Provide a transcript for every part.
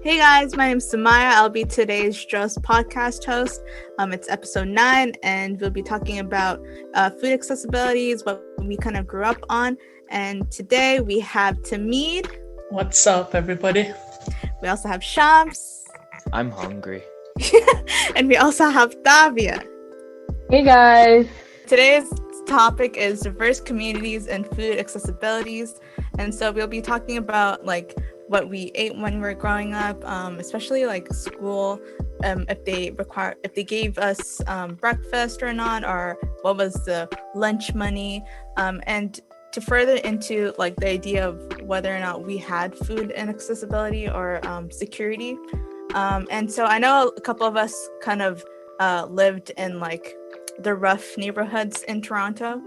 Hey guys, my name's Sumaiyah. I'll be today's Joe's podcast host. It's episode 9, and we'll be talking about food accessibilities, what we kind of grew up on. And today we have Tahmid. What's up, everybody? We also have Shams. I'm hungry. And we also have Tabia. Hey guys. Today's topic is diverse communities and food accessibilities. And so we'll be talking about what we ate when we were growing up, especially school, if they gave us breakfast or not, or what was the lunch money, and to further into the idea of whether or not we had food inaccessibility or security. And so I know a couple of us kind of lived in the rough neighborhoods in Toronto.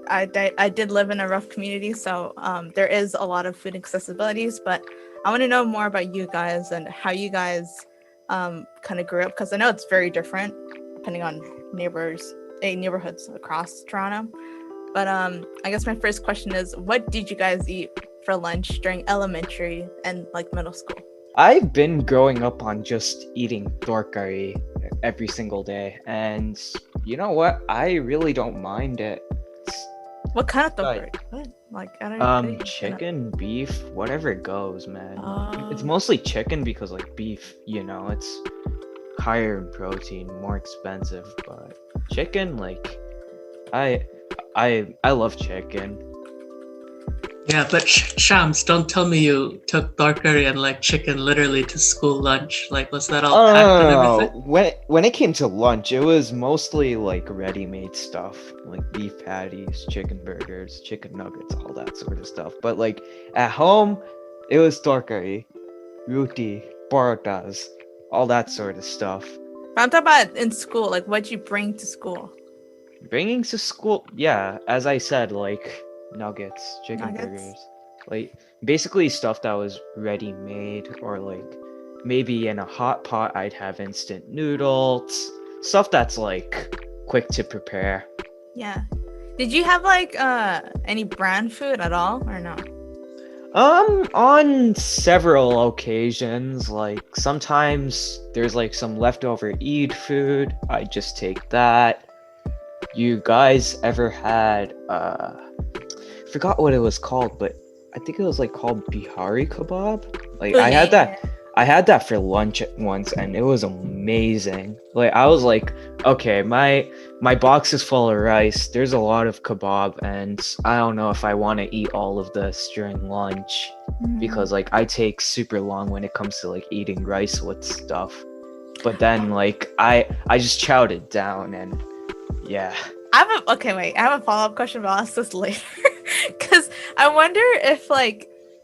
I did live in a rough community, so there is a lot of food accessibilities, but I want to know more about you guys and how you guys kind of grew up, because I know it's very different depending on neighborhoods across Toronto. But I guess my first question is, what did you guys eat for lunch during elementary and middle school? I've been growing up on just eating torkari every single day, and you know what? I really don't mind it. What kind of torkari? I don't chicken, beef, whatever goes, man. It's mostly chicken because beef, it's higher in protein, more expensive, but chicken, I love chicken. Yeah, but Shams, don't tell me you took torkari and chicken literally to school lunch. Was that all packed and everything? When it came to lunch, it was mostly ready-made stuff, like beef patties, chicken burgers, chicken nuggets, all that sort of stuff. But at home, it was torkari, roti, paratas, all that sort of stuff. But I'm talking about in school. What'd you bring to school? Bringing to school, yeah, as I said, nuggets, chicken burgers, basically stuff that was ready made, or maybe in a hot pot I'd have instant noodles, stuff that's quick to prepare. Yeah. Did you have any brand food at all or no? On several occasions, sometimes there's some leftover Eid food, I just take that. You guys ever had forgot what it was called, but I think it was called Bihari kebab. I had that for lunch once, and it was amazing. I was okay, my box is full of rice, there's a lot of kebab, and I don't know if I want to eat all of this during lunch, because I take super long when it comes to eating rice with stuff. But then I just chowed it down, and yeah. I have a follow-up question, but I'll ask this later. Because I wonder if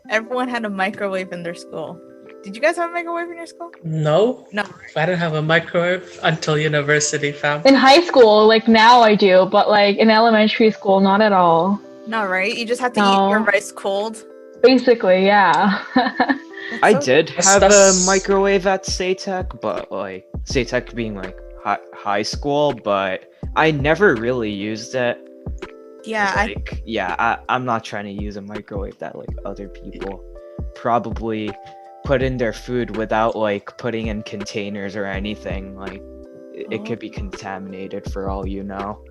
everyone had a microwave in their school. Did you guys have a microwave in your school? No. I didn't have a microwave until university, fam. In high school, now I do, but in elementary school, not at all. No, right? You just had to eat your rice cold? Basically, yeah. I did have a microwave at SATEC, but SATEC being high school, but I never really used it. Yeah, I'm not trying to use a microwave that other people probably put in their food without putting in containers or anything. It could be contaminated for all you know.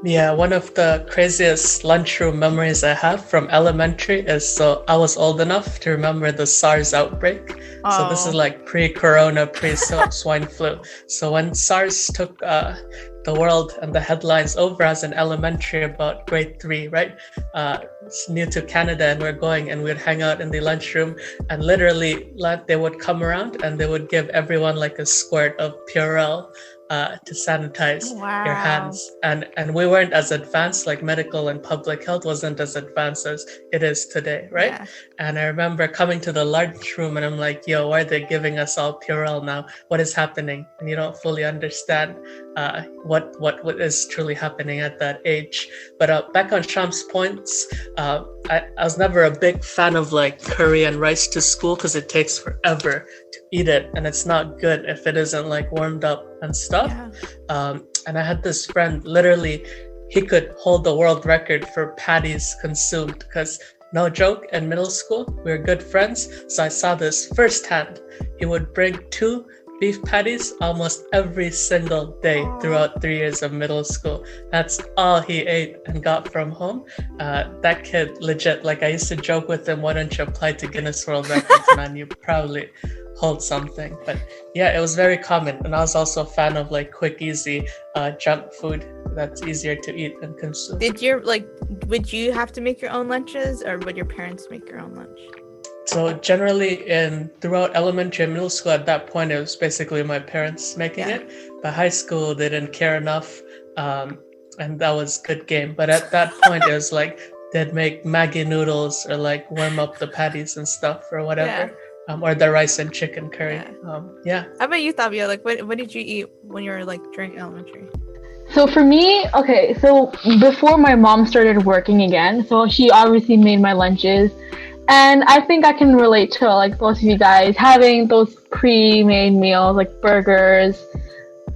Yeah, one of the craziest lunchroom memories I have from elementary is, I was old enough to remember the SARS outbreak. So this is pre-corona, pre-swine flu. So when SARS took the world and the headlines over as an elementary, about grade 3, right? It's new to Canada, and we're going, and we'd hang out in the lunchroom, and literally they would come around and they would give everyone a squirt of Purell to sanitize your hands, and we weren't as advanced, medical and public health wasn't as advanced as it is today, right? Yeah. And I remember coming to the lunchroom, and I'm yo, why are they giving us all Purell now? What is happening? And you don't fully understand what is truly happening at that age. But back on Sham's points, I was never a big fan of curry and rice to school, because it takes forever to eat it, and it's not good if it isn't warmed up and stuff. Yeah. And I had this friend, literally he could hold the world record for patties consumed, because No joke, in middle school, we were good friends, so I saw this firsthand. He would bring 2 beef patties almost every single day throughout 3 years of middle school. That's all he ate and got from home. That kid, legit, like I used to joke with him, why don't you apply to Guinness World Records, man? You probably hold something. But yeah, it was very common. And I was also a fan of like quick, easy junk food that's easier to eat and consume. Would you have to make your own lunches, or would your parents make your own lunch? So generally throughout elementary and middle school, at that point, it was basically my parents making it. But high school, they didn't care enough. And that was good game. But at that point, it was like they'd make Maggi noodles or like warm up the patties and stuff or whatever. Or the rice and chicken curry. How about you, Tabia? Like, what did you eat when you were like during elementary? So for me, okay, so before my mom started working again, so she obviously made my lunches. And I think I can relate to like most of you guys having those pre-made meals like burgers,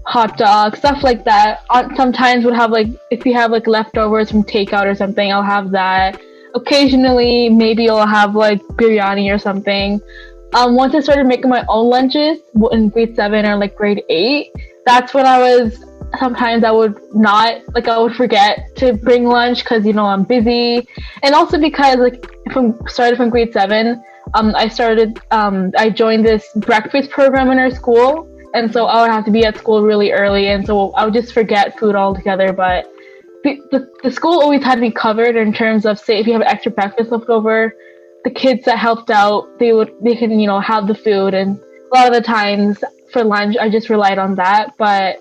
hot dogs, stuff like that. Sometimes would have like, if we have like leftovers from takeout or something, I'll have that. Occasionally, maybe I'll have like biryani or something. Once I started making my own lunches in grade 7 or like grade 8, that's when sometimes I would forget to bring lunch because, I'm busy. And also because like started from grade 7, I joined this breakfast program in our school. And so I would have to be at school really early. And so I would just forget food altogether. But the school always had me covered in terms of, say, if you have extra breakfast left over, the kids that helped out, they can, have the food. And a lot of the times for lunch, I just relied on that. But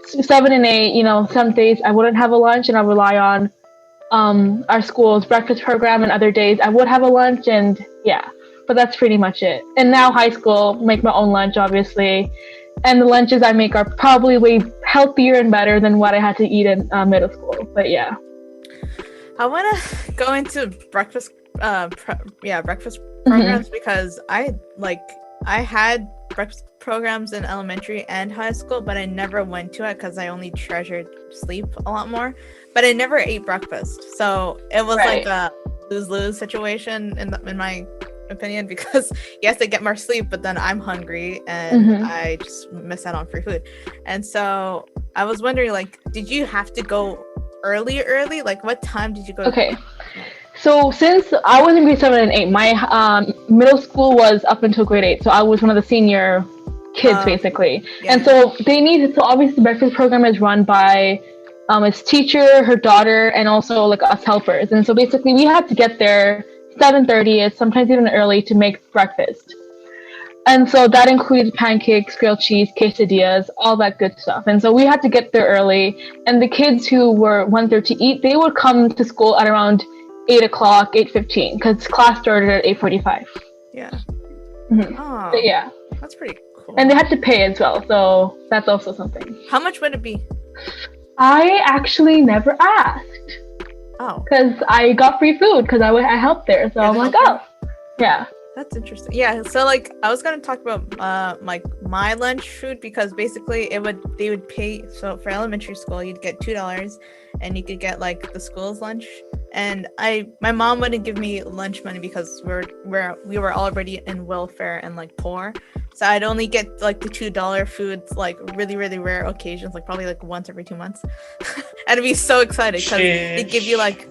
7 and 8, some days I wouldn't have a lunch and I rely on our school's breakfast program, and other days I would have a lunch, and but that's pretty much it. And now high school, make my own lunch, obviously. And the lunches I make are probably way healthier and better than what I had to eat in middle school. But yeah. I want to go into breakfast programs because I had breakfast programs in elementary and high school, but I never went to it because I only treasured sleep a lot more. But I never ate breakfast, so it was like a lose-lose situation in my opinion, because yes, I get more sleep, but then I'm hungry and I just miss out on free food. And so I was wondering, like, did you have to go early? Like, what time did you go? Okay. So since I was in grade 7 and 8, my middle school was up until grade 8. So I was one of the senior kids, basically. Yeah. And so obviously the breakfast program is run by his teacher, her daughter, and also like us helpers. And so basically we had to get there 7:30, sometimes even early, to make breakfast. And so that included pancakes, grilled cheese, quesadillas, all that good stuff. And so we had to get there early. And the kids who went there to eat, they would come to school at around 8 o'clock, 8:15, because class started at 8:45. Yeah. Oh, but yeah. That's pretty cool. And they had to pay as well, so that's also something. How much would it be? I actually never asked. Oh. Because I got free food because I helped there, so I'm like, oh, yeah. That's interesting. Yeah, so like I was gonna talk about like my lunch food, because basically they would pay. So for elementary school, you'd get $2, and you could get like the school's lunch. And my mom wouldn't give me lunch money because we were already in welfare and like poor. So I'd only get like the $2 foods, like really, really rare occasions, like probably like once every 2 months. And I'd be so excited because they give you like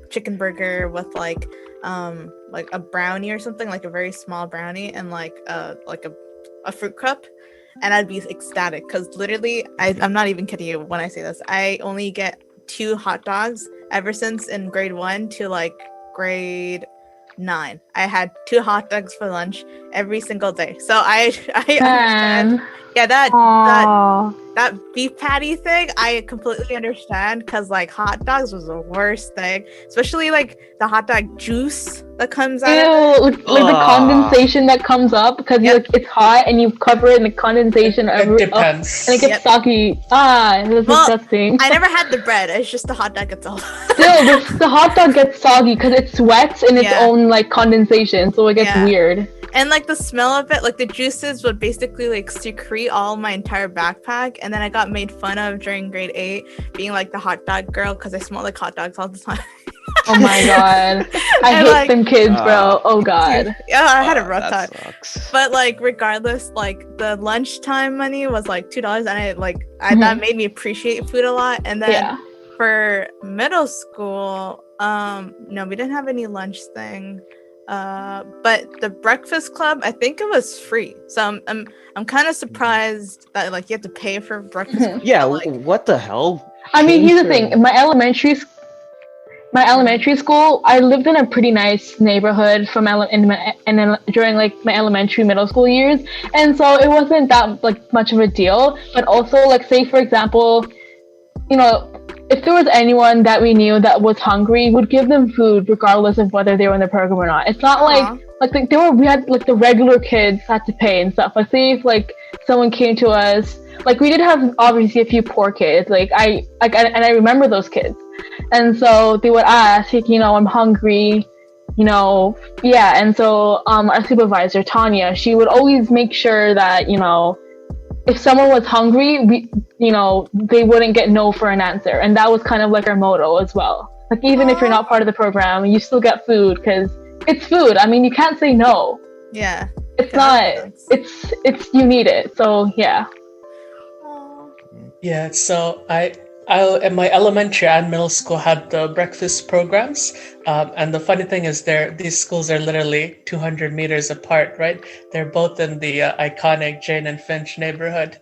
chicken burger with like a brownie or something, like a very small brownie, and like a fruit cup. And I'd be ecstatic because literally, I'm not even kidding you when I say this, I only get 2 hot dogs ever since in grade 1 to like grade 9. I had 2 hot dogs for lunch every single day. So I understand. Yeah, that beef patty thing, I completely understand, because like hot dogs was the worst thing, especially like the hot dog juice that comes out of it. Like the condensation that comes up because it's hot and you cover it in the condensation. It depends. And it gets soggy. That's disgusting. I never had the bread. It's just the hot dog itself. Still, the hot dog gets soggy because it sweats in its own like condensation, so it gets weird. And like the smell of it, like the juices would basically like secrete all my entire backpack. And then I got made fun of during grade 8 being like the hot dog girl because I smelled like hot dogs all the time. Oh my god. I hate like, them kids, bro. Oh god. Dude, yeah, I had a rough that time. sucks. But like regardless, like the lunchtime money was like $2 and that made me appreciate food a lot. And then for middle school, no, we didn't have any lunch thing. But the breakfast club, I think it was free. So I'm kind of surprised that like you have to pay for breakfast club. Yeah, like, what the hell? I mean, here's the thing. My elementary school, I lived in a pretty nice neighborhood during like my elementary, middle school years, and so it wasn't that like much of a deal. But also, like, say for example, you know, if there was anyone that we knew that was hungry, we'd give them food regardless of whether they were in the program or not. It's not we had like the regular kids had to pay and stuff. Like, say if like someone came to us, like we did have obviously a few poor kids. Like I remember those kids, and so they would ask, like, I'm hungry, And so our supervisor Tanya, she would always make sure that if someone was hungry, they wouldn't get no for an answer, and that was kind of like our motto as well. Like even if you're not part of the program, you still get food because it's food. I mean, you can't say no. Yeah. It's not. It's you need it. So yeah. Yeah. So I in my elementary and middle school had the breakfast programs, and the funny thing is, these schools are literally 200 meters apart, right? They're both in the iconic Jane and Finch neighborhood,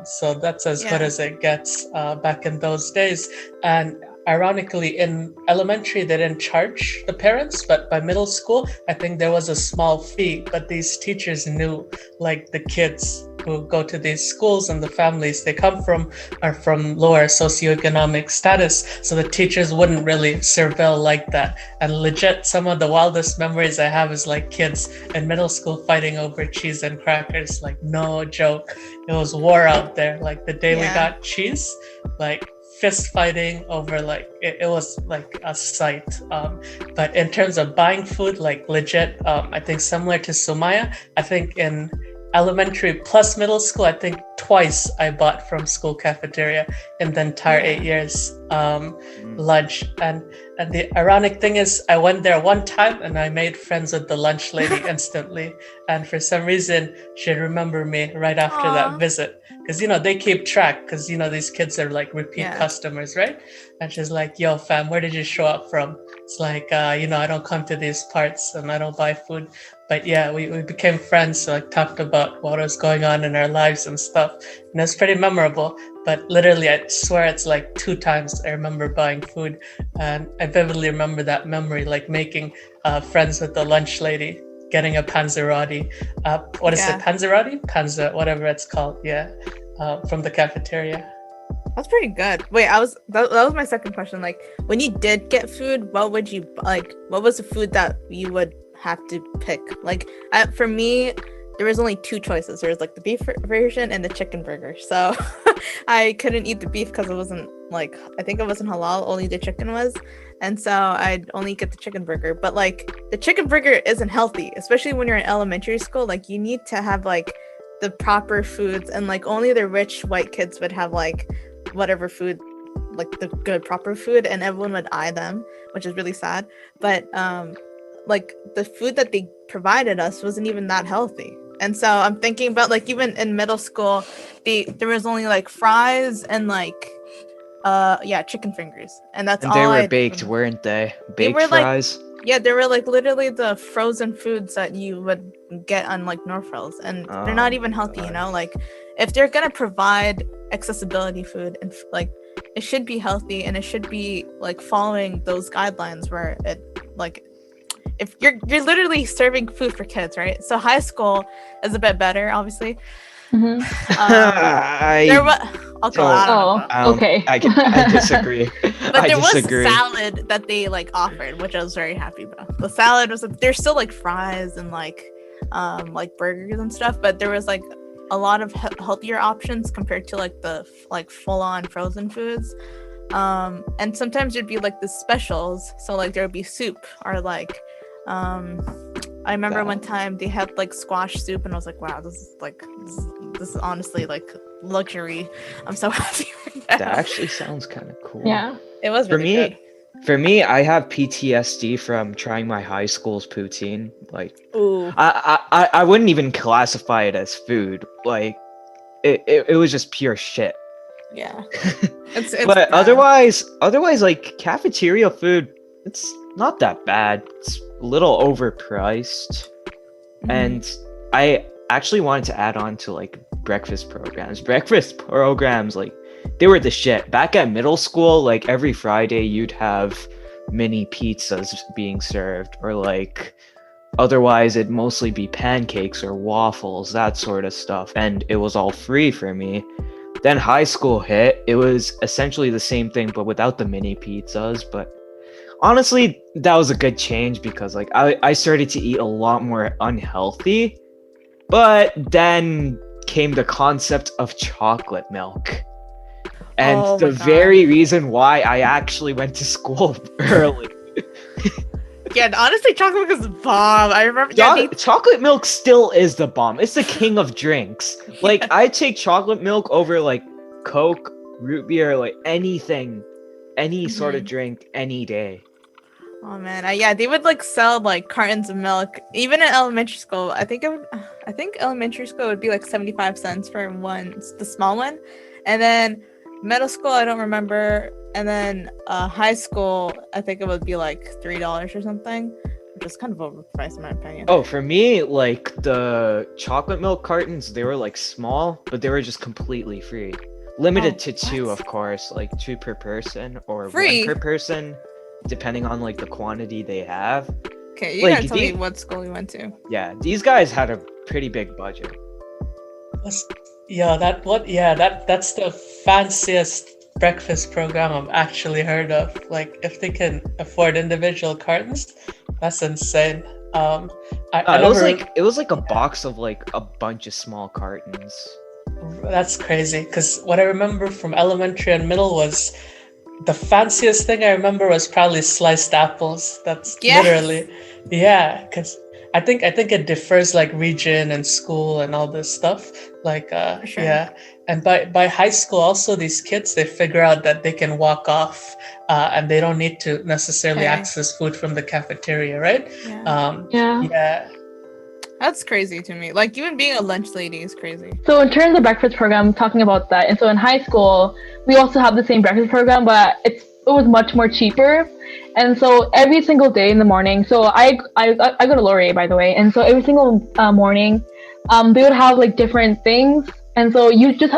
so that's as good as it gets back in those days. And ironically, in elementary they didn't charge the parents, but by middle school I think there was a small fee. But these teachers knew, like, the kids who go to these schools and the families they come from are from lower socioeconomic status, so the teachers wouldn't really surveil like that. And legit, some of the wildest memories I have is like kids in middle school fighting over cheese and crackers. Like, no joke, it was war out there. Like the day we got cheese, like fist fighting over, like it was like a sight. But in terms of buying food, like legit, I think similar to Sumaiyah, I think in elementary plus middle school, I think twice I bought from school cafeteria in the entire 8 years lunch. And the ironic thing is, I went there one time and I made friends with the lunch lady instantly. And for some reason, she'd remember me right after that visit. Because, they keep track, because, these kids are like repeat customers, right? And she's like, yo, fam, where did you show up from? It's like, I don't come to these parts and I don't buy food. But yeah, we became friends, so like talked about what was going on in our lives and stuff. And it's pretty memorable. But literally, I swear it's like 2 times I remember buying food. And I vividly remember that memory, like making friends with the lunch lady, getting a panzerotti. What is it? Panzerotti? Panza, whatever it's called. Yeah. From the cafeteria. That's pretty good. Wait, that was my second question. Like, when you did get food, what would you like? What was the food that you would have to pick? Like, for me, there was only 2 choices. There was like the beef version and the chicken burger. So I couldn't eat the beef because it wasn't, like, I think it wasn't halal. Only the chicken was, and so I'd only get the chicken burger. But like, the chicken burger isn't healthy, especially when you're in elementary school. Like, you need to have like the proper foods, and like only the rich white kids would have like whatever food, like the good proper food, and everyone would eye them, which is really sad. But like the food that they provided us wasn't even that healthy. And so I'm thinking about, like, even in middle school, there was only like fries and like chicken fingers, and that's all. And they were baked, weren't they? Baked fries. Like, they were like literally the frozen foods that you would get on like Norfrills, and they're not even healthy. Like, if they're gonna provide accessibility food, and like, it should be healthy, and it should be like following those guidelines where it, like, if you're literally serving food for kids, right? So high school is a bit better, obviously. Mm-hmm. Okay. I disagree. But there was salad that they like offered, which I was very happy about. The salad was, there's still like fries and like burgers and stuff, but there was like a lot of healthier options compared to like the like full-on frozen foods. And sometimes there'd be like the specials, so like there would be soup, or like I remember one time they had like squash soup, and I was like, wow, this is honestly like luxury. I'm so happy right now. That actually sounds kind of cool. Yeah, it was really good. For me, I have PTSD from trying my high school's poutine. Like, Ooh. I wouldn't even classify it as food. Like, it was just pure shit. Yeah. But bad. otherwise, like cafeteria food, it's not that bad. It's a little overpriced. And I actually wanted to add on to like breakfast programs. Breakfast programs, like they were the shit. Back at middle school, like every Friday you'd have mini pizzas being served, or like otherwise it'd mostly be pancakes or waffles, that sort of stuff. And it was all free for me. Then high school hit. It was essentially the same thing, but without the mini pizzas. But honestly, that was a good change because like I started to eat a lot more unhealthy. But then came the concept of chocolate milk. And the very reason why I actually went to school early. Yeah, honestly, chocolate milk is the bomb. I remember. Chocolate milk still is the bomb. It's the king of drinks. Like, I take chocolate milk over like Coke, root beer, like anything, any sort of drink, any day. Oh man, yeah, they would like sell like cartons of milk, even in elementary school. I think elementary school would be like 75 cents for one, the small one, and then middle school I don't remember, and then high school I think it would be like $3 or something, which is kind of overpriced in my opinion. Oh, for me, like the chocolate milk cartons, they were like small, but they were just completely free. Limited to two, of course, like 2 per person or free. 1 per person, depending on like the quantity they have. Okay, you gotta tell me what school you went to. Yeah, these guys had a pretty big budget. That's the fanciest breakfast program I've actually heard of. Like, if they can afford individual cartons, that's insane. It was like a box of like a bunch of small cartons. That's crazy, because what I remember from elementary and middle was the fanciest thing I remember was probably sliced apples. That's literally, because I think it differs like region and school and all this stuff. Like, and by high school also, these kids, they figure out that they can walk off and they don't need to necessarily access food from the cafeteria, right? That's crazy to me. Like, even being a lunch lady is crazy. So in terms of breakfast program, talking about that, and so in high school, we also have the same breakfast program, but it was much more cheaper. And so every single day in the morning, so I go to Laurier, by the way, and so every single morning, they would have like different things, and so you just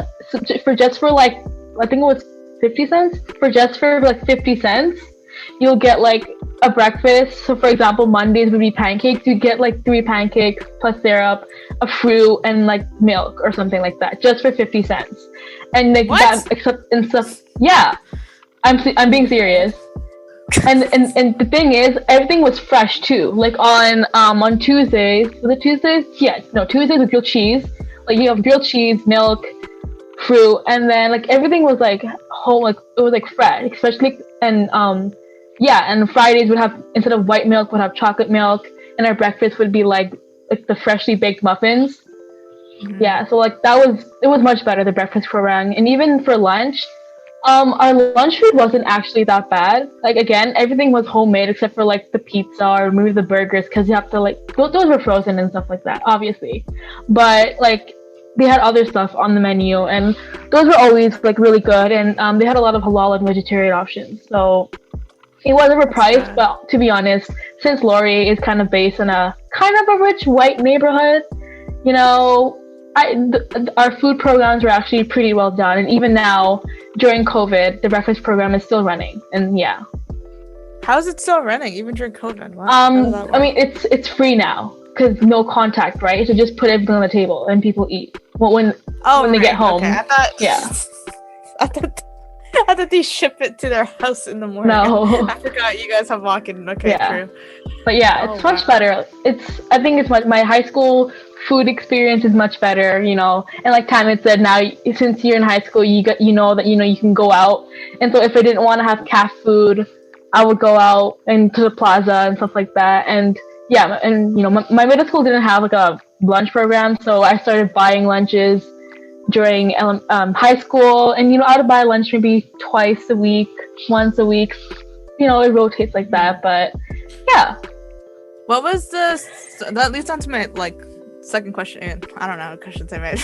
for like, I think it was 50 cents, for like 50 cents, you'll get like a breakfast. So for example, Mondays would be pancakes. You get like 3 pancakes plus syrup, a fruit, and like milk or something like that, just for 50 cents. And like that, except and stuff. Yeah, I'm being serious. And the thing is, everything was fresh too. Like on Tuesdays, was it Tuesdays? Yes, no, Tuesdays with grilled cheese. Like you have grilled cheese, milk, fruit, and then like everything was like whole, like it was like fresh, especially and Fridays would have, instead of white milk, would have chocolate milk, and our breakfast would be like the freshly baked muffins. Yeah, so like it was much better, the breakfast program. And even for lunch, our lunch food wasn't actually that bad. Like again, everything was homemade except for like the pizza or maybe the burgers, because you have to like those were frozen and stuff like that, obviously. But like they had other stuff on the menu, and those were always like really good. And they had a lot of halal and vegetarian options. So it was overpriced, but to be honest, since Laurier is kind of based in a kind of a rich white neighborhood, you know, our food programs were actually pretty well done. And even now, during COVID, the breakfast program is still running. And yeah. How is it still running, even during COVID? Wow. I mean, it's free now because no contact, right? So just put everything on the table and people eat. Well, when they get home. Okay. I thought they ship it to their house in the morning. No. I forgot you guys have walk-in. Okay, true. But yeah, it's much better. I think my high school food experience is much better, you know. And like Tahmid said, now since you're in high school, you know that you can go out. And so if I didn't want to have calf food, I would go out and to the plaza and stuff like that. And yeah, and you know, my middle school didn't have like a lunch program, so I started buying lunches during high school, and you know, I would buy lunch maybe once a week, it rotates like that. But yeah. What was that leads on to my like second question. I don't know what questions I made,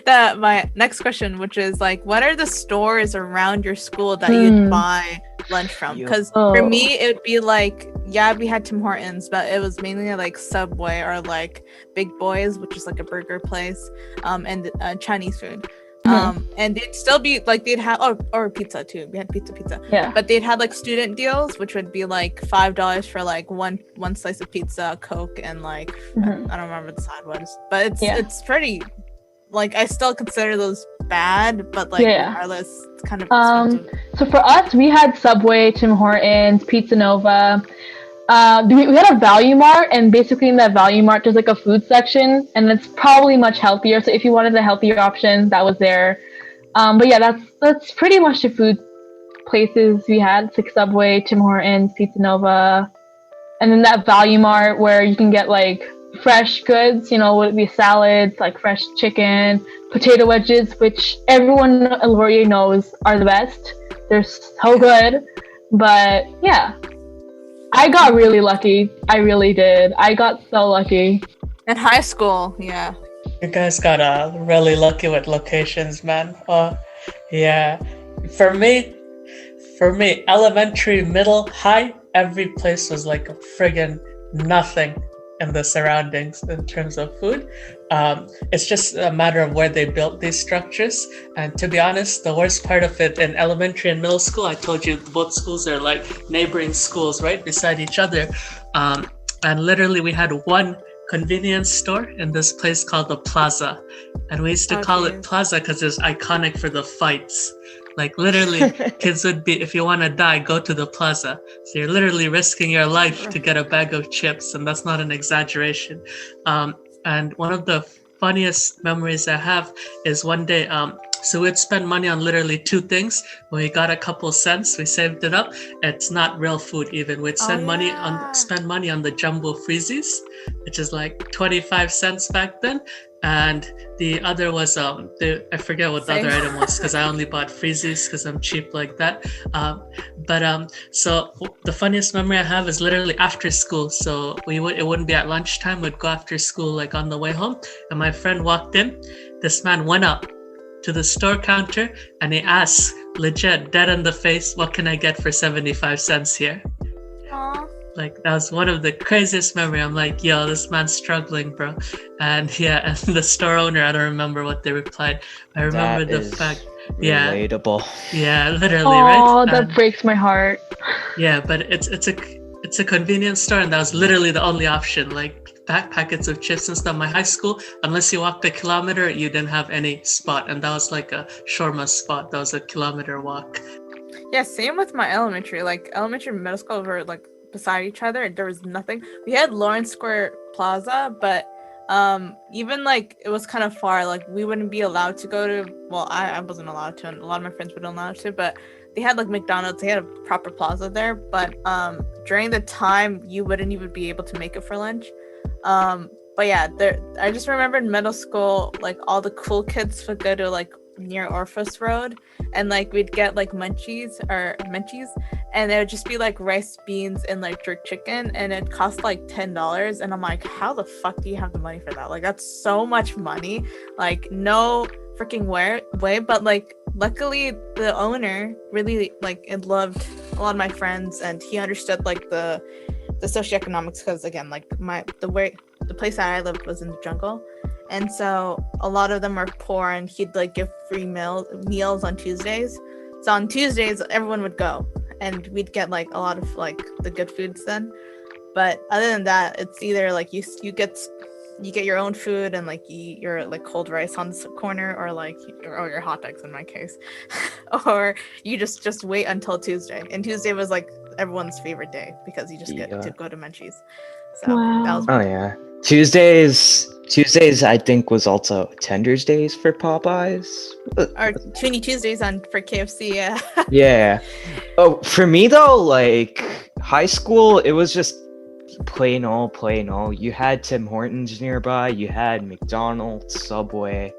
but my next question, which is like, what are the stores around your school that you'd buy lunch from? Because for me, it would be like, yeah, we had Tim Hortons, but it was mainly like Subway or like Big Boys, which is like a burger place, and Chinese food. And they'd still be like, they'd have or pizza too. We had pizza. Yeah. But they'd had like student deals, which would be like $5 for like one slice of pizza, Coke, and like I don't remember the side was, but it's pretty. Like I still consider those bad, but like regardless, it's kind of expensive. So for us, we had Subway, Tim Hortons, Pizza Nova. We had a Value Mart, and basically in that Value Mart there's like a food section, and it's probably much healthier. So if you wanted a healthier option, that was there. But yeah, that's pretty much the food places we had. It's like Subway, Tim Hortons, Pizza Nova, and then that Value Mart where you can get like fresh goods. Would it be salads, like fresh chicken, potato wedges, which everyone at Laurier knows are the best. They're so good. But yeah. I got really lucky. I really did. I got so lucky. In high school, yeah. You guys got really lucky with locations, man. Yeah. For me, elementary, middle, high, every place was like a friggin' nothing in the surroundings in terms of food. It's just a matter of where they built these structures. And to be honest, the worst part of it in elementary and middle school, I told you both schools are like neighboring schools right beside each other. And literally we had one convenience store in this place called the Plaza. And we used to call it Plaza because it's iconic for the fights. Like literally kids would be, if you want to die, go to the Plaza. So you're literally risking your life to get a bag of chips. And that's not an exaggeration. And one of the funniest memories I have is one day, so we'd spend money on literally two things. When we got a couple cents, we saved it up. It's not real food even. We'd spend money on the jumbo freezies, which is like 25 cents back then. And the other was I forget what the other item was because I only bought freezies because I'm cheap like that. So the funniest memory I have is literally after school. So it wouldn't be at lunchtime. We'd go after school like on the way home, and my friend walked in. This man went up to the store counter and he asked, legit, dead in the face, what can I get for 75 cents here? Aww. Like that was one of the craziest memory. I'm like, yo, this man's struggling, bro. And and the store owner, I don't remember what they replied. I remember the fact. Yeah. Relatable. Yeah, literally, right? Oh, right? that breaks my heart. Yeah, but it's a convenience store, and that was literally the only option. Like packets of chips and stuff. My high school, unless you walked a kilometer, you didn't have any spot, and that was like a shawarma spot. That was a kilometer walk. Yeah, same with my elementary. Like elementary and middle school were like beside each other. There was nothing. We had Lawrence Square Plaza, but even like it was kind of far. Like we wouldn't be allowed to go to, well, I wasn't allowed to, and a lot of my friends weren't allowed to, but they had like McDonald's. They had a proper plaza there, but during the time you wouldn't even be able to make it for lunch. But yeah, I just remember in middle school, like all the cool kids would go to like near Orphus Road, and like we'd get like munchies, and it would just be like rice, beans, and like jerk chicken, and it cost like $10. And I'm like, how the fuck do you have the money for that? Like that's so much money. Like no freaking way. But like luckily the owner really like it loved a lot of my friends, and he understood like the socioeconomics, because again, like the place that I lived was in the jungle, and so a lot of them were poor, and he'd like give free meals on Tuesdays. So on Tuesdays everyone would go, and we'd get like a lot of like the good foods then. But other than that, it's either like you get your own food and like eat your like cold rice on the corner, or your hot dogs in my case, or you just wait until Tuesday. And Tuesday was like everyone's favorite day because you just get to go to Munchies. So that was Tuesdays I think was also Tenders Days for Popeyes. Or Toonie Tuesdays for KFC. Yeah. Yeah. Oh, for me though, like high school, it was just plain old. You had Tim Hortons nearby, you had McDonald's, Subway,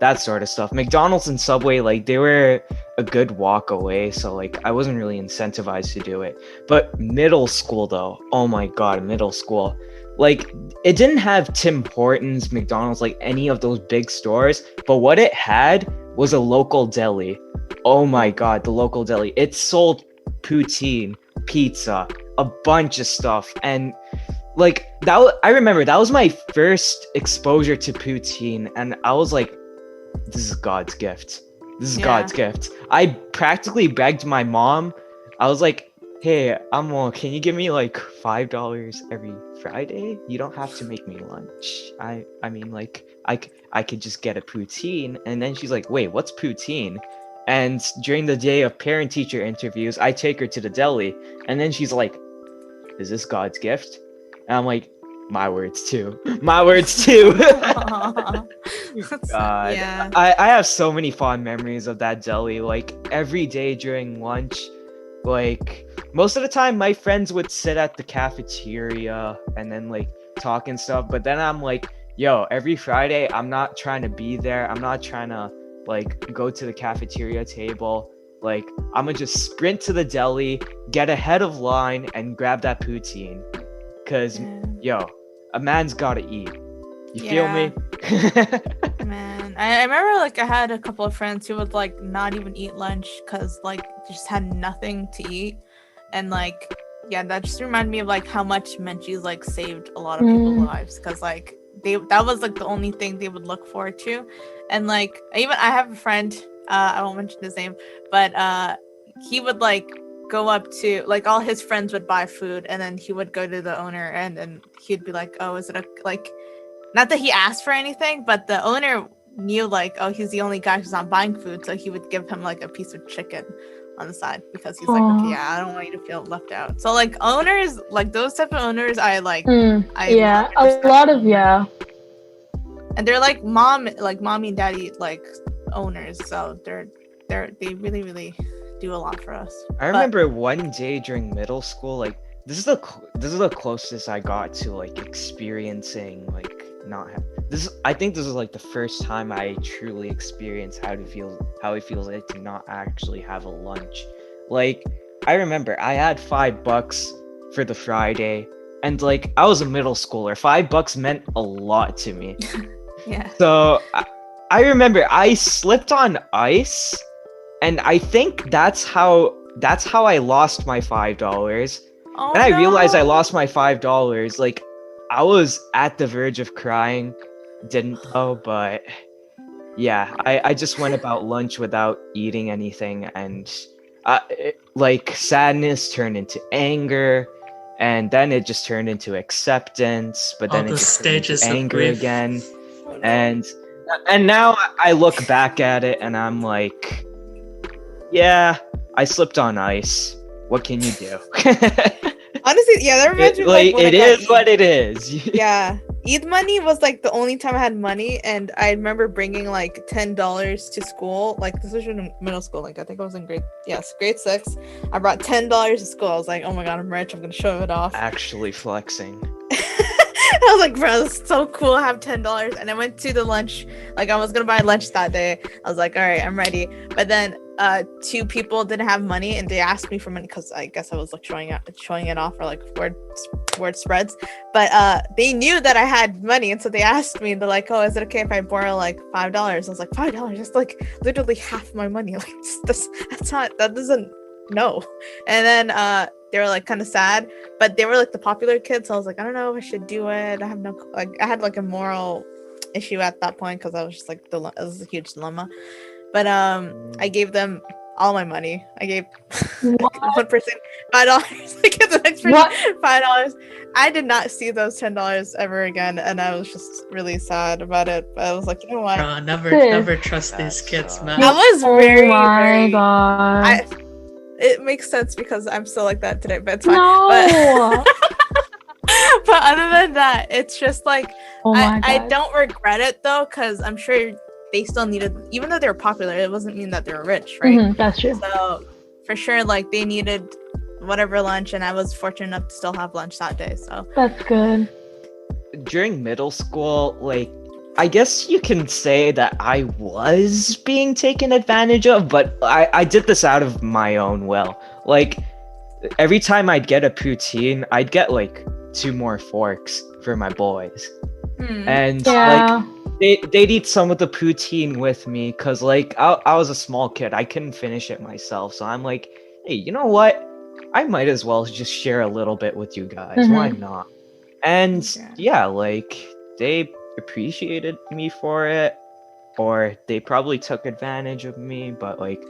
that sort of stuff. McDonald's and Subway, like they were a good walk away, so like I wasn't really incentivized to do it. But middle school though, oh my god, middle school. Like it didn't have Tim Hortons, McDonald's, like any of those big stores, but what it had was a local deli. Oh my god, the local deli. It sold poutine, pizza, a bunch of stuff, and like I remember that was my first exposure to poutine, and I was like, this is God's gift. This is God's gift. I practically begged my mom. I was like, hey, can you give me like $5 every Friday? You don't have to make me lunch. I mean, like, I could just get a poutine. And then she's like, wait, what's poutine? And during the day of parent-teacher interviews, I take her to the deli. And then she's like, is this God's gift? And I'm like, my words too. My words too. God. Yeah. I have so many fond memories of that deli. Like every day during lunch, like most of the time my friends would sit at the cafeteria and then like talk and stuff. But then I'm like, yo, every Friday I'm not trying to be there. I'm not trying to like go to the cafeteria table. Like I'm gonna just sprint to the deli, get ahead of line, and grab that poutine. Cause yo, a man's gotta eat. You feel me? Man, I remember like I had a couple of friends who would like not even eat lunch because like just had nothing to eat, and like that just reminded me of like how much Menchie's like saved a lot of people's lives, because like that was like the only thing they would look forward to. And like I have a friend, I won't mention his name, but he would like go up to like all his friends would buy food, and then he would go to the owner and he'd be like, oh, is it not that he asked for anything, but the owner knew like, oh, he's the only guy who's not buying food, so he would give him like a piece of chicken on the side, because he's like, okay, I don't want you to feel left out. So like owners, like those type of owners, I like. A lot of and they're like mommy and daddy like owners, so they really really do a lot for us. I remember one day during middle school, like this is the closest I got to like experiencing like I think this is like the first time I truly experienced how it feels like to not actually have a lunch. Like I remember I had $5 for the Friday, and like I was a middle schooler. $5 meant a lot to me. Yeah. So I remember I slipped on ice, and I think that's how I lost my $5. Oh, and I realized I lost my $5. Like I was at the verge of crying, didn't know, but yeah, I just went about lunch without eating anything, and like sadness turned into anger, and then it just turned into acceptance, but then it just turned into anger again. And now I look back at it and I'm like, yeah, I slipped on ice. What can you do? Honestly, that reminds me like it is what it is. Yeah. Eid money was like the only time I had money, and I remember bringing like $10 to school. Like this was in middle school. Like I think I was in grade 6. I brought $10 to school. I was like, oh my god, I'm rich. I'm gonna show it off. Actually flexing. I was like, bro, this is so cool. I have $10. And I went to the lunch. Like I was gonna buy lunch that day. I was like, all right, I'm ready. But then 2 people didn't have money, and they asked me for money because I guess I was like showing it off for like word spreads. But they knew that I had money, and so they asked me, and they're like, oh, is it okay if I borrow like $5? I was like, $5? That's like literally half my money. Like that doesn't no. And then they were like kind of sad, but they were like the popular kids, so I was like, I don't know if I should do it. I had like a moral issue at that point, because I was just like it was a huge dilemma. But I gave them all my money. I gave one person $5. I gave the next person $5. I did not see those $10 ever again, and I was just really sad about it. But I was like, you know what? Never trust these kids, man. I was very, my god. It makes sense because I'm still like that today, but it's fine. No. But other than that, it's just like I God. don't regret it though, because I'm sure they still needed, even though they were popular, it wasn't mean that they were rich, right? That's true. So for sure, like they needed whatever lunch, and I was fortunate enough to still have lunch that day. So that's good. During middle school, like I guess you can say that I was being taken advantage of, but I did this out of my own will. Like, every time I'd get a poutine, I'd get like 2 more forks for my boys. And like they'd eat some of the poutine with me because like I was a small kid. I couldn't finish it myself. So I'm like, hey, you know what? I might as well just share a little bit with you guys. Why not? And yeah, like they appreciated me for it, or they probably took advantage of me, but like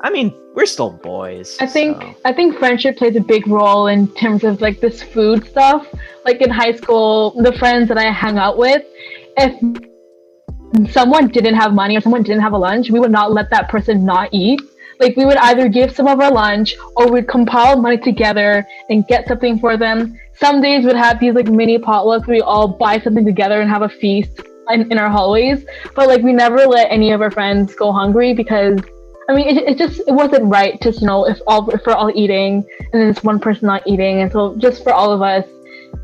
I mean, we're still boys. I think friendship plays a big role in terms of like this food stuff. Like in high school, the friends that I hung out with, if someone didn't have money or someone didn't have a lunch, we would not let that person not eat. Like we would either give some of our lunch or we'd compile money together and get something for them. Some days we'd have these like mini potlucks where we all buy something together and have a feast in our hallways. But like we never let any of our friends go hungry because I mean, it wasn't right to, if we're all eating and then it's one person not eating. And so just for all of us,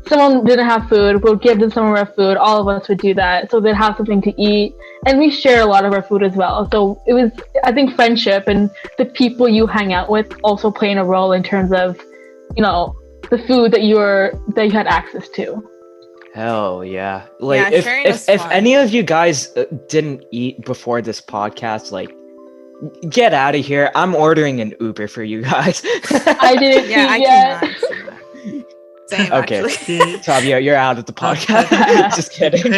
someone didn't have food, we'll give them some of our food. All of us would do that. So they'd have something to eat. And we share a lot of our food as well. So it was, I think friendship and the people you hang out with also playing a role in terms of, the food that you had access to. Hell yeah. Like if any of you guys didn't eat before this podcast, like, get out of here. I'm ordering an Uber for you guys. I didn't eat yet. Same, okay. Actually. Tabia, you're out of the podcast. Just kidding.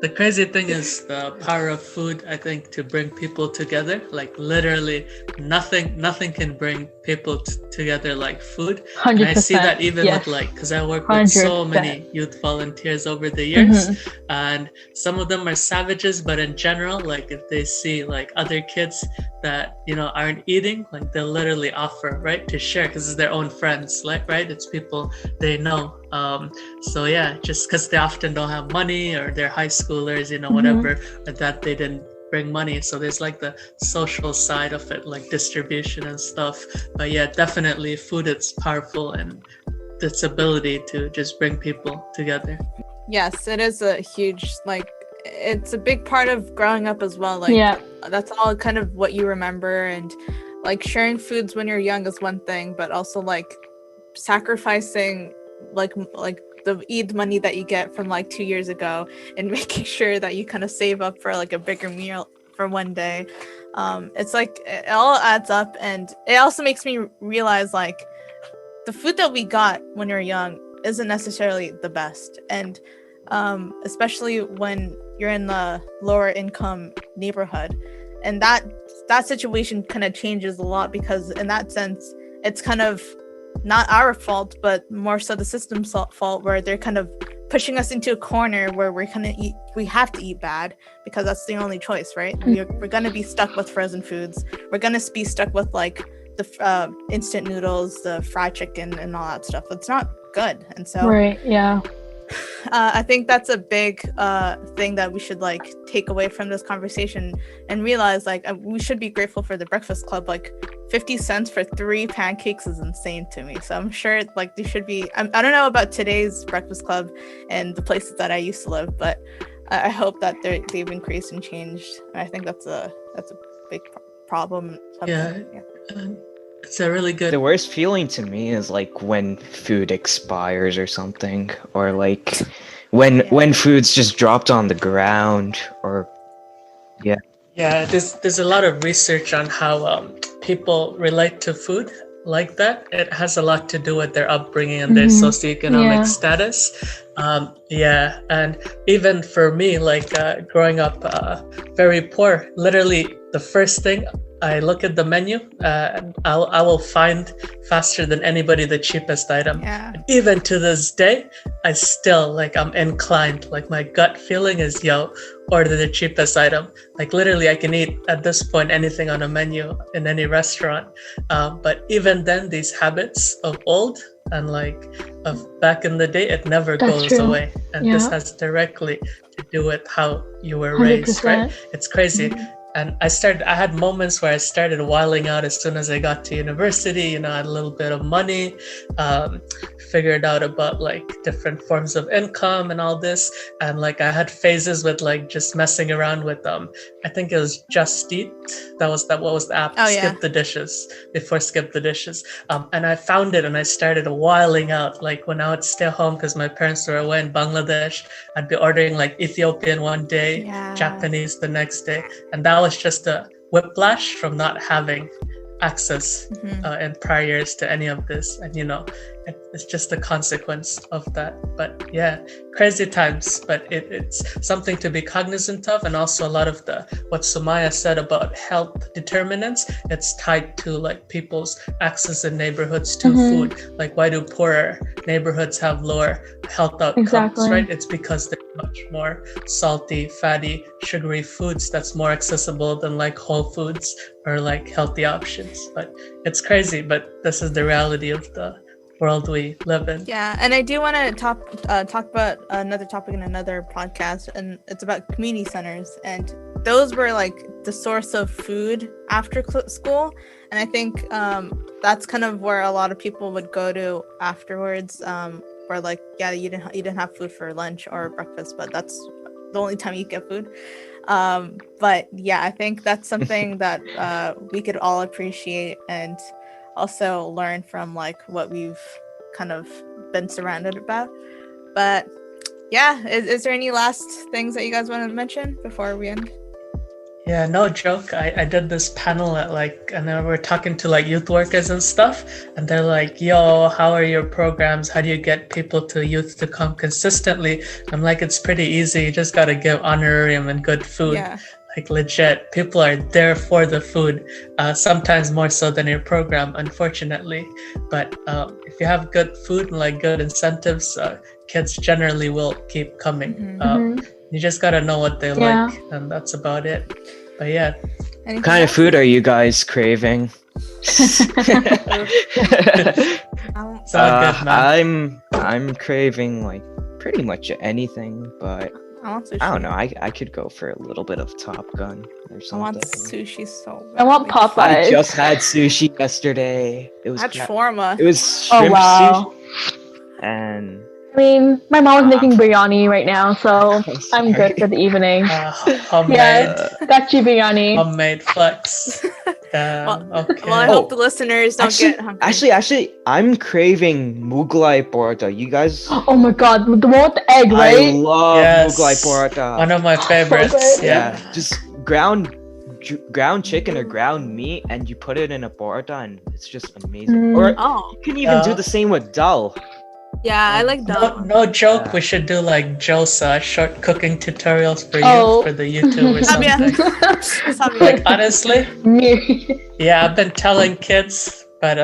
The crazy thing is the power of food, I think, to bring people together. Like literally nothing can bring people together like food. 100%, and I see that even yes. with because I work with so many youth volunteers over the years, and some of them are savages, but in general, like if they see like other kids that aren't eating, like they'll literally offer, right, to share because it's their own friends, like, right, it's people they know. So yeah, just because they often don't have money or they're high schoolers, whatever, or that they didn't bring money. So there's like the social side of it, like distribution and stuff. But yeah, definitely food is powerful and its ability to just bring people together. Yes, it is a huge, it's a big part of growing up as well. That's all kind of what you remember, and like sharing foods when you're young is one thing, but also like sacrificing like the Eid money that you get from like 2 years ago and making sure that you kind of save up for like a bigger meal for one day. It's like it all adds up, and it also makes me realize like the food that we got when we were young isn't necessarily the best, and especially when you're in the lower income neighborhood, and that situation kind of changes a lot, because in that sense it's kind of not our fault, but more so the system's fault, where they're kind of pushing us into a corner where we have to eat bad because that's the only choice, right? We're going to be stuck with frozen foods. We're going to be stuck with like the instant noodles, the fried chicken and all that stuff. It's not good. And so right, yeah. I think that's a big thing that we should like take away from this conversation and realize like we should be grateful for the Breakfast Club. Like 50 cents for 3 pancakes is insane to me. So I'm sure like there should be, I don't know about today's Breakfast Club and the places that I used to live, but I hope that they've increased and changed. And I think that's a big problem. Yeah. It's a really good. The worst feeling to me is like when food expires or something, or like when food's just dropped on the ground, or yeah. Yeah, there's a lot of research on how people relate to food like that. It has a lot to do with their upbringing and their socioeconomic status. And even for me, like growing up very poor, literally the first thing I look at the menu, I will find faster than anybody the cheapest item. Yeah. Even to this day, I still I'm inclined, like my gut feeling is order the cheapest item. Like literally I can eat at this point anything on a menu in any restaurant. But even then, these habits of old and of back in the day, it never goes away. And this has directly to do with how you were raised, 100%. Right? It's crazy. And I had moments where I started wilding out as soon as I got to university. I had a little bit of money, figured out about like different forms of income and all this. And like I had phases with like just messing around with I think it was Just Eat. What was the app? Oh, yeah. Skip the Dishes, before Skip the Dishes. And I found it and I started wilding out. Like when I would stay home because my parents were away in Bangladesh, I'd be ordering like Ethiopian one day, Yeah. Japanese the next day. And that was just a whiplash from not having access in prior years to any of this. And it's just a consequence of that. But yeah, crazy times, but it's something to be cognizant of. And also a lot of what Sumaiyah said about health determinants, it's tied to like people's access in neighborhoods to food. Like why do poorer neighborhoods have lower health outcomes, right? It's because they're much more salty, fatty, sugary foods that's more accessible than like whole foods or like healthy options. But it's crazy, but this is the reality of the world we live in. Yeah, and I do want to talk about another topic in another podcast, and it's about community centers, and those were like the source of food after school, and I think that's kind of where a lot of people would go to afterwards, where like you didn't have food for lunch or breakfast, but that's the only time you get food. But yeah, I think that's something that we could all appreciate and also learn from like what we've kind of been surrounded about. But yeah, is there any last things that you guys want to mention before we end? Yeah, no joke. I did this panel at and then we're talking to like youth workers and stuff, and they're like, yo, how are your programs? How do you get youth to come consistently? I'm like, it's pretty easy. You just got to give honorarium and good food. Yeah. Like legit, people are there for the food, sometimes more so than your program, unfortunately. But if you have good food and like good incentives, kids generally will keep coming. You just gotta know what they like, and that's about it. But yeah. What kind of food are you guys craving? It's all good, man. I'm craving like pretty much anything, but I don't know. I could go for a little bit of Top Gun or something. I want sushi so bad. I want Popeyes. I just had sushi yesterday. It was shawarma. It was shrimp sushi. And I mean, my mom is making biryani right now, so I'm good for the evening. Homemade. Yes, gachi biryani. Homemade flex. Okay. Well, I hope the listeners don't get hungry. Actually, I'm craving Mughlai paratha. You guys? Oh my god, the one with the egg, right? I love Mughlai paratha. One of my favorites. So yeah. Just ground chicken or ground meat, and you put it in a paratha, and it's just amazing. Or you can even do the same with dal. Yeah, I like that. No joke. We should do like Josa short cooking tutorials for you for the YouTube or something. Like honestly, yeah, I've been telling kids, but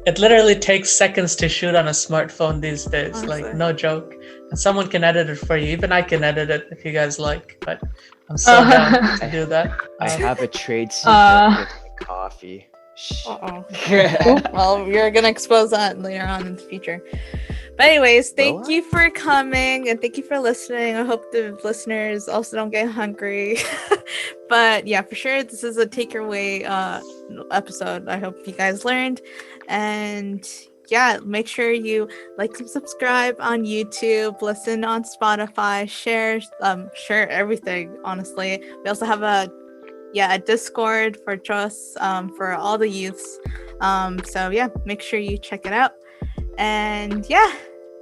it literally takes seconds to shoot on a smartphone these days. Honestly. Like no joke, and someone can edit it for you. Even I can edit it if you guys like. But I'm so down to do that. I have a trade secret with my coffee. Well, you're gonna expose that later on in the future. But anyways, thank you for coming and thank you for listening. I hope the listeners also don't get hungry. But yeah, for sure, this is a take your way episode. I hope you guys learned. And yeah, make sure you like and subscribe on YouTube, listen on Spotify, share everything, honestly. We also have a Discord for trust for all the youths. So yeah, make sure you check it out. And yeah,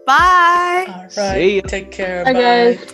bye. All right. See you. Take care. Bye, guys.